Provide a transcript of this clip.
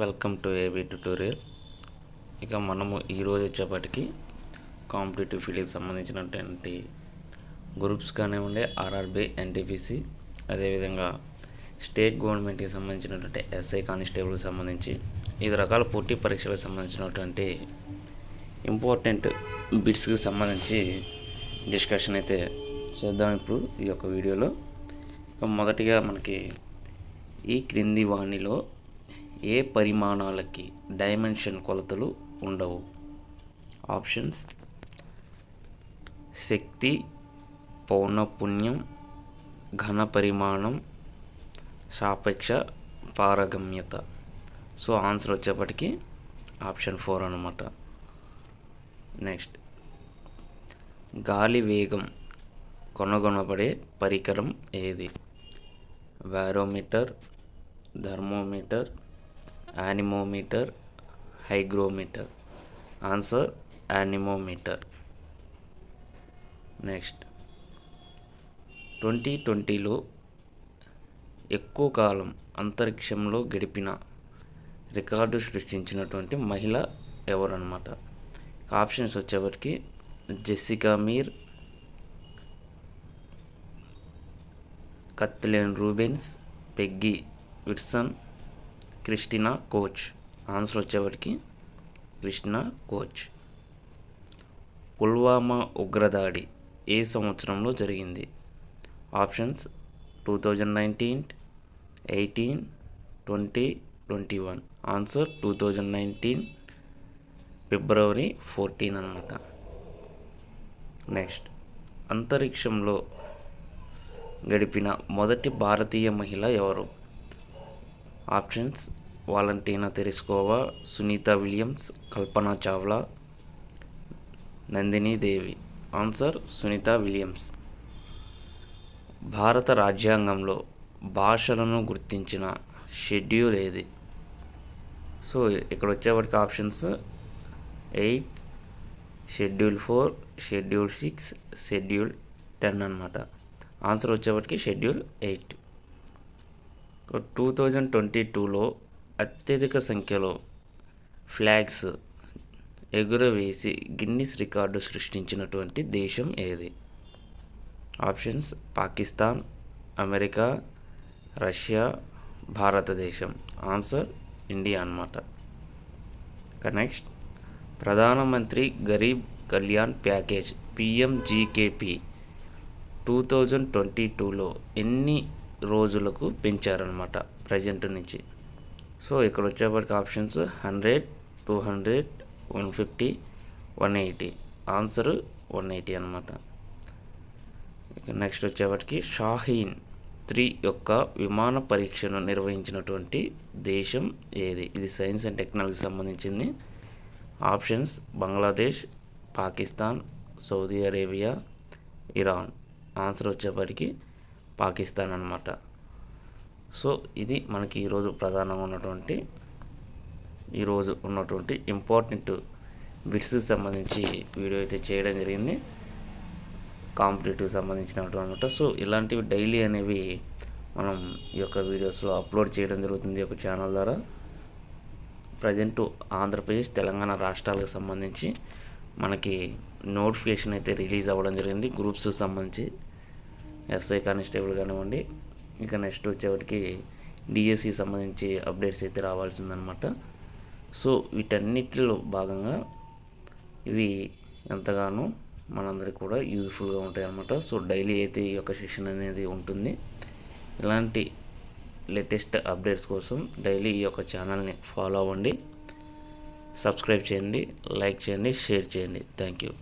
Welcome to AB tutorial. ఇక మనము ఈరోజు వచ్చేపటికి కాంపిటేటివ్ ఫీల్డ్కి సంబంధించినటువంటి గ్రూప్స్ కానివ్వండి, ఆర్ఆర్బి, ఎన్టీపీసీ, అదేవిధంగా స్టేట్ గవర్నమెంట్కి సంబంధించినటువంటి ఎస్ఐ కానిస్టేబుల్కి సంబంధించి వివిధ రకాల పోటీ పరీక్షలకు సంబంధించినటువంటి ఇంపార్టెంట్ బిట్స్కి సంబంధించి డిస్కషన్ అయితే చేద్దాం ఇప్పుడు ఈ యొక్క వీడియోలో. ఇక మొదటిగా మనకి ఈ క్రింది వాణిలో ఏ పరిమాణాలకి డైమెన్షన్ కొలతలు ఉండవు? ఆప్షన్స్: శక్తి, పౌనఃపున్యం, ఘన పరిమాణం, సాపేక్ష పారగమ్యత. సో ఆన్సర్ వచ్చేప్పటికి ఆప్షన్ 4 అన్నమాట. నెక్స్ట్, గాలి వేగం కనుగొనబడే పరికరం ఏది? Barometer, thermometer, anemometer, hygrometer. Answer anemometer. Next, 2020లో ఎక్కువ కాలం అంతరిక్షంలో గడిపిన రికార్డు సృష్టించినటువంటి మహిళ ఎవరన్నమాట? ఆప్షన్స్ వచ్చేవరికి Jessica Meir, Kathleen Rubins, Peggy Whitson, Christina Koch. Answer వచ్చేవరికి క్రిస్టినా కోచ్. పుల్వామా ఉగ్రదాడి ఏ సంవత్సరంలో జరిగింది? ఆప్షన్స్: 2019, 18, 20, 21. ఆన్సర్ 2019 ఫిబ్రవరి 14 అన్నమాట. నెక్స్ట్, అంతరిక్షంలో గడిపిన మొదటి భారతీయ మహిళ ఎవరు? Options: Valentina Tereshkova, Sunita Williams, Kalpana Chawla, Nandini Devi. Answer Sunita Williams. భారత రాజ్యాంగంలో భాషలను గుర్తించిన షెడ్యూల్ ఏది? సో ఇక్కడ వచ్చేవాటికి ఆప్షన్స్ 8, షెడ్యూల్ 4, షెడ్యూల్ 6, షెడ్యూల్ 10 అన్నమాట. Answer వచ్చేవాటికి schedule 8. 2022లో అత్యధిక సంఖ్యలో ఫ్లాగ్స్ ఎగురవేసి గిన్నిస్ రికార్డు సృష్టించినటువంటి దేశం ఏది? ఆప్షన్స్: పాకిస్తాన్, అమెరికా, రష్యా, భారతదేశం. ఆన్సర్ ఇండియా అన్నమాట. నెక్స్ట్, ప్రధానమంత్రి గరీబ్ కళ్యాణ్ ప్యాకేజ్ పిఎంజికేపీ 2022లో ఎన్ని రోజులకు పెంచారనమాట ప్రజెంట్ నుంచి? సో ఇక్కడ వచ్చేప్పటికి ఆప్షన్స్ 100, 200, 150, 180. ఆన్సర్ 180 అనమాట. నెక్స్ట్ వచ్చేప్పటికి షాహీన్ 3 యొక్క విమాన పరీక్షను నిర్వహించినటువంటి దేశం ఏది? ఇది సైన్స్ అండ్ టెక్నాలజీకి సంబంధించింది. Options: Bangladesh, Pakistan, Saudi Arabia, Iran. Answer వచ్చేప్పటికి పాకిస్తాన్ అన్నమాట. సో ఇది మనకి ఈరోజు ప్రధానంగా ఉన్నటువంటి ఇంపార్టెంట్ బిట్స్కి సంబంధించి వీడియో అయితే చేయడం జరిగింది, కాంపిటేటివ్ సంబంధించినటువంటి అనమాట. సో ఇలాంటివి డైలీ అనేవి మనం ఈ యొక్క వీడియోస్లో అప్లోడ్ చేయడం జరుగుతుంది ఈ యొక్క ఛానల్ ద్వారా. ప్రజెంట్ ఆంధ్రప్రదేశ్, తెలంగాణ రాష్ట్రాలకు సంబంధించి మనకి నోటిఫికేషన్ అయితే రిలీజ్ అవ్వడం జరిగింది గ్రూప్స్కి సంబంధించి, ఎస్ఐ కానిస్టేబుల్ కానివ్వండి. ఇక నెక్స్ట్ వచ్చేవాటికి డిఎస్సి సంబంధించి అప్డేట్స్ అయితే రావాల్సి ఉందన్నమాట. సో వీటన్నిటిలో భాగంగా ఇవి ఎంతగానో మనందరికీ కూడా యూజ్ఫుల్గా ఉంటాయి అన్నమాట. సో డైలీ అయితే ఈ యొక్క సెషన్ అనేది ఉంటుంది. ఇలాంటి లేటెస్ట్ అప్డేట్స్ కోసం డైలీ ఈ యొక్క ఛానల్ని ఫాలో అవ్వండి, సబ్స్క్రైబ్ చేయండి, లైక్ చేయండి, షేర్ చేయండి. Thank you.